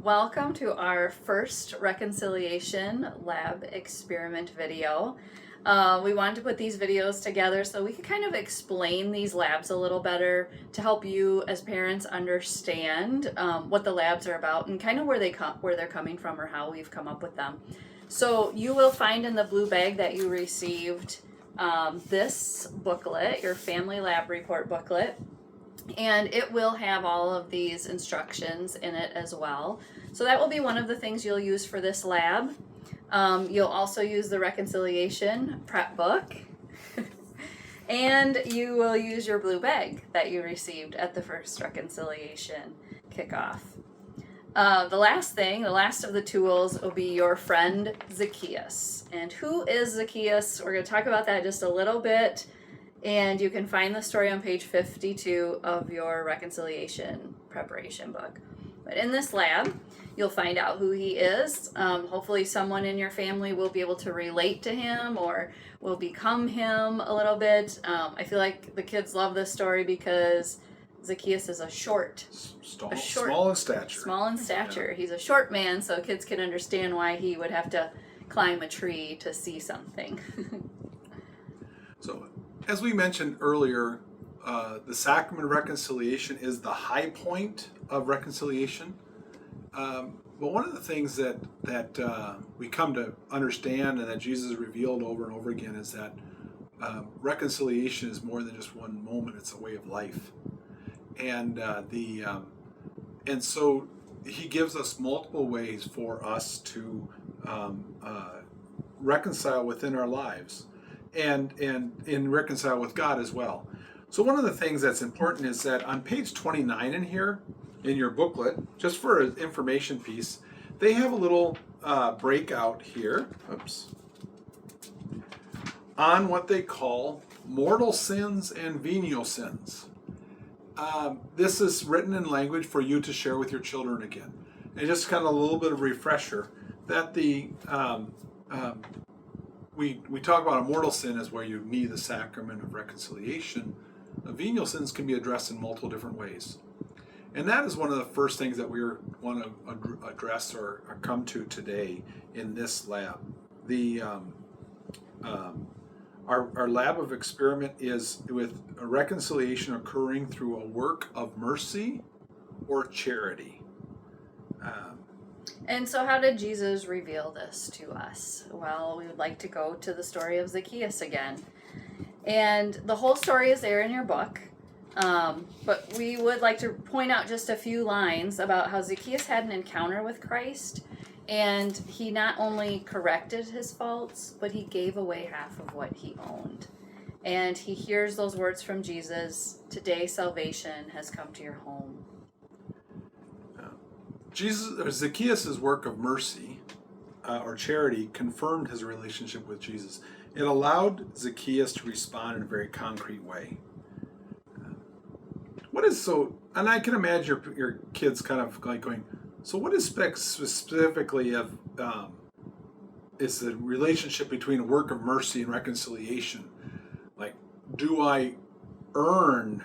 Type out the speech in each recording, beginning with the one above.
Welcome to our first reconciliation lab experiment video. We wanted to put these videos together so we could kind of explain these labs a little better to help you as parents understand what the labs are about and kind of where they're coming from or how we've come up with them. So you will find in the blue bag that you received this booklet, your family lab report booklet. And it will have all of these instructions in it as well. So that will be one of the things you'll use for this lab. You'll also use the reconciliation prep book. And you will use your blue bag that you received at the first reconciliation kickoff. The last of the tools will be your friend Zacchaeus. And who is Zacchaeus? We're going to talk about that just a little bit. And you can find the story on page 52 of your reconciliation preparation book. But in this lab, you'll find out who he is. Hopefully someone in your family will be able to relate to him or will become him a little bit. I feel like the kids love this story because Zacchaeus is Small in stature. Small in stature. Yeah. He's a short man, so kids can understand why he would have to climb a tree to see something. So, as we mentioned earlier, the sacrament of reconciliation is the high point of reconciliation. But one of the things that we come to understand and that Jesus revealed over and over again is that reconciliation is more than just one moment; it's a way of life, and so He gives us multiple ways for us to reconcile within our lives. And reconcile with God as well. So one of the things that's important is that on page 29 in here, in your booklet, just for an information piece, they have a little breakout here, on what they call mortal sins and venial sins. This is written in language for you to share with your children again. And just kind of a little bit of refresher that we talk about a mortal sin as where you need the sacrament of reconciliation. Venial sins can be addressed in multiple different ways. And that is one of the first things that we want to address or come to today in this lab. Our lab of experiment is with a reconciliation occurring through a work of mercy or charity. And so how did Jesus reveal this to us? Well, we would like to go to the story of Zacchaeus again. And the whole story is there in your book. But we would like to point out just a few lines about how Zacchaeus had an encounter with Christ. And he not only corrected his faults, but he gave away half of what he owned. And he hears those words from Jesus, "Today salvation has come to your home." Zacchaeus' work of mercy or charity confirmed his relationship with Jesus. It allowed Zacchaeus to respond in a very concrete way. And I can imagine your kids kind of like going, so what is specifically is the relationship between a work of mercy and reconciliation? Like, do I earn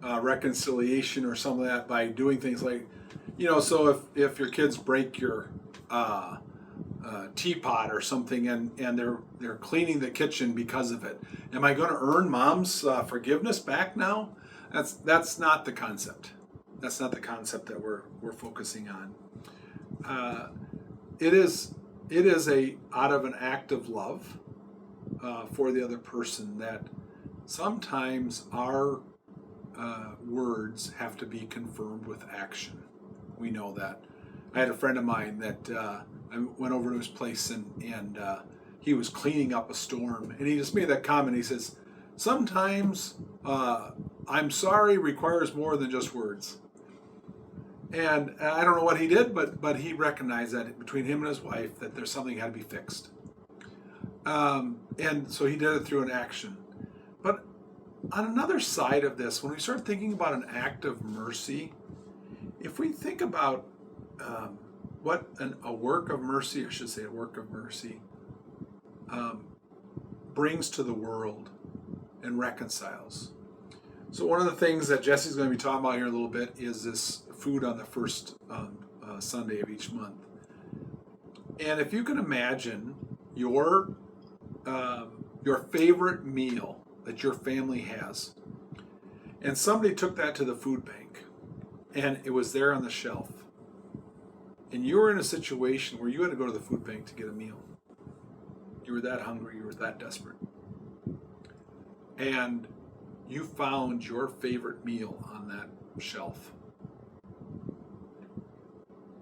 reconciliation or some of that by doing things like, so if your kids break your teapot or something and they're cleaning the kitchen because of it, am I going to earn mom's forgiveness back now? That's not the concept. That's not the concept that we're focusing on. It is out of an act of love for the other person that sometimes our words have to be confirmed with action. We know that. I had a friend of mine that I went over to his place and he was cleaning up a storm, and he just made that comment. He says, sometimes I'm sorry requires more than just words. And I don't know what he did, but he recognized that between him and his wife that there's something that had to be fixed. And so he did it through an action. But on another side of this, when we start thinking about an act of mercy, if we think about what a work of mercy, brings to the world and reconciles. So one of the things that Jesse's going to be talking about here in a little bit is this food on the first Sunday of each month. And if you can imagine your favorite meal that your family has, and somebody took that to the food bank, and it was there on the shelf, and you were in a situation where you had to go to the food bank to get a meal. You were that hungry, you were that desperate. And you found your favorite meal on that shelf.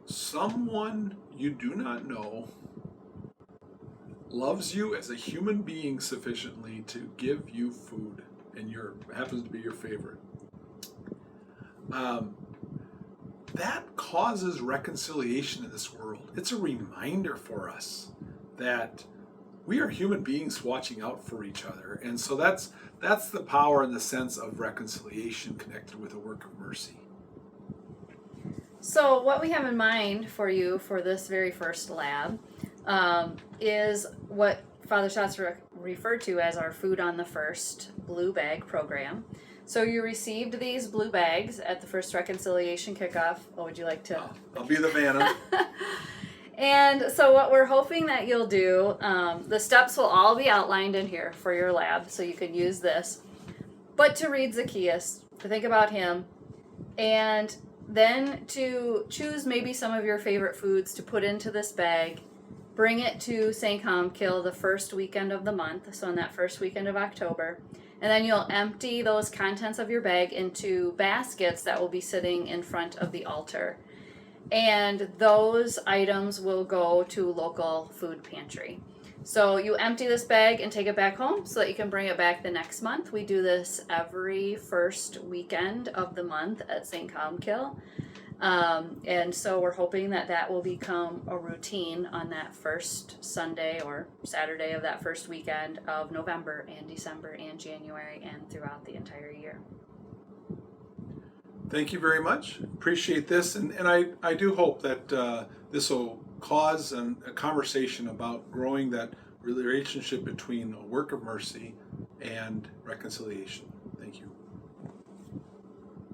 Someone you do not know loves you as a human being sufficiently to give you food, and happens to be your favorite. That causes reconciliation in this world. It's a reminder for us that we are human beings watching out for each other. And so that's the power and the sense of reconciliation connected with a work of mercy. So what we have in mind for you for this very first lab is what Father Schatz referred to as our Food on the First Blue Bag program. So you received these blue bags at the first reconciliation kickoff. Oh, would you like to? I'll be the Vanna. And so what we're hoping that you'll do, the steps will all be outlined in here for your lab, so you can use this. But to read Zacchaeus, to think about him, and then to choose maybe some of your favorite foods to put into this bag, bring it to St. Columbkille the first weekend of the month, so on that first weekend of October. And then you'll empty those contents of your bag into baskets that will be sitting in front of the altar. And those items will go to local food pantry. So you empty this bag and take it back home so that you can bring it back the next month. We do this every first weekend of the month at St. Columbkille. And so we're hoping that will become a routine on that first Sunday or Saturday of that first weekend of November and December and January and throughout the entire year. Thank you very much. Appreciate this. And I do hope that this will cause a conversation about growing that relationship between a work of mercy and reconciliation. Thank you.